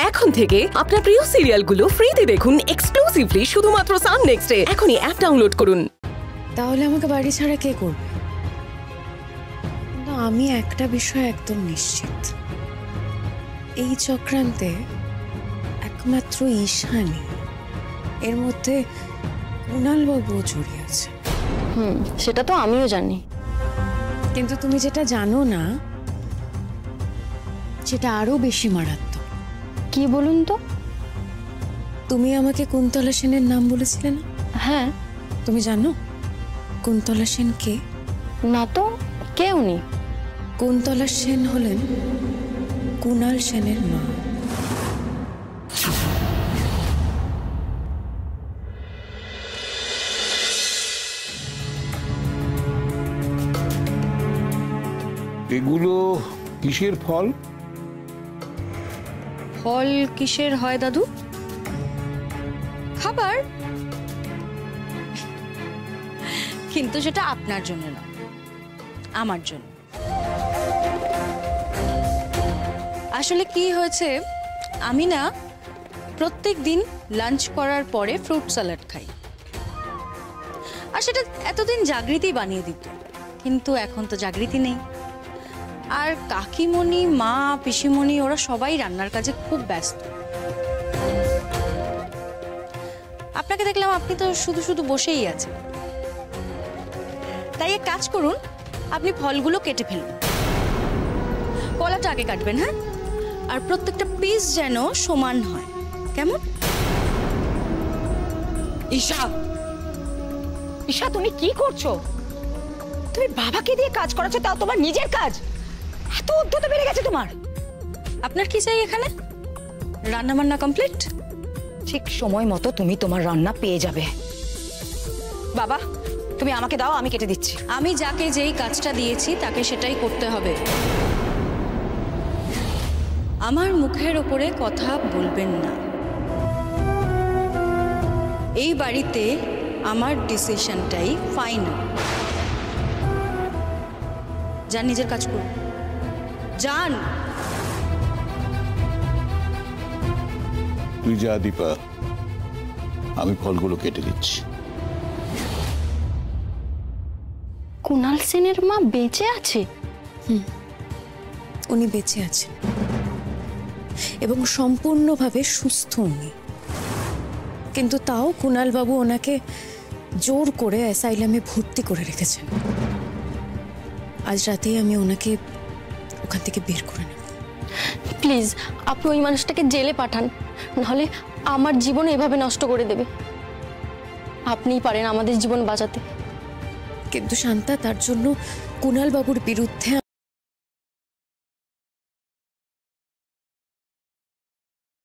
এখন থেকে আপনার প্রিয় সিরিয়ালগুলো ফ্রিতে দেখুন এক্সক্লুসিভলি শুধুমাত্র সান নেক্সটে। এখনই অ্যাপ ডাউনলোড করুন। তাহলে আমাকে বাড়ি ছাড়া কে করবে? কিন্তু আমি একটা বিষয় একদম নিশ্চিত, এই চক্রান্তে একমাত্র ঈশানী, এর মধ্যে কুণাল বাবুও জড়িয়ে আছে। সেটা তো আমিও জানি, কিন্তু তুমি যেটা জানো না সেটা আরো বেশি মারাত্মক। কি বলুন তো? তুমি আমাকে কুন্তলা সেনের নাম বলেছিলে না? হ্যাঁ। তুমি জানো কুন্তলা সেন কে? না তো, কে উনি? কুন্তলা সেন হলেন কুণাল সেনের মা। এগুলো কিসের ফল? ফল কিসের হয় দাদু? খাবার, কিন্তু সেটা আপনার জন্য না, আমার জন্য। আসলে কি হয়েছে, আমি না প্রত্যেক দিন লাঞ্চ করার পরে ফ্রুট স্যালাড খাই, আর সেটা এতদিন জাগৃতি বানিয়ে দিত, কিন্তু এখন তো জাগৃতি নেই। আর কাকিমণি, মা, পিসিমণি ওরা সবাই রান্নার কাজে খুব ব্যস্ত। আপনাকে দেখলাম আপনি তো শুধু শুধু বসেই আছেন। তাই এক কাজ করুন, আপনি ফলগুলো কেটে ফেলুন। কলাটা আগে কাটবেন, হ্যাঁ? আর প্রত্যেকটা পিস যেন সমান হয়, কেমন? ঈশা, ঈশা তুমি কি করছো? তুমি বাবাকে দিয়ে কাজ করাচ্ছো, তাও তোমার নিজের কাজ? এত উদ্ধত বেড়ে গেছে তোমার। আপনার কি চাই এখানে? রান্না বান্না কমপ্লিট? ঠিক সময় মতো তুমি তোমার রান্না পেয়ে যাবে। বাবা তুমি আমাকে দাও, আমি কেটে দিচ্ছি। আমি যাকে যেই কাজটা দিয়েছি তাকে সেটাই করতে হবে। আমার মুখের ওপরে কথা বলবেন না। এই বাড়িতে আমার ডিসিশনটাই ফাইনাল। যান, নিজের কাজ করুন, যান। তুই যা দীপা, আমি ফলগুলো কেটে দিচ্ছি। কুণাল সেনের মা বেঁচে আছে? উনি বেঁচে আছেন এবং সম্পূর্ণভাবে সুস্থ উনি। কিন্তু তাও কুণাল বাবু ওনাকে জোর করে অ্যাসাইলামে ভর্তি করে রেখেছেন। আজ রাতেই আমি ওনাকে ওখান থেকে বের করে নেব। প্লিজ আপনি ওই মানুষটাকে জেলে পাঠান, নাহলে আমার জীবন এভাবে নষ্ট করে দেবে। আপনিই পারেন আমাদের জীবন বাঁচাতে। কিন্তু শান্তা, তার জন্য কুণাল বাবুর বিরুদ্ধে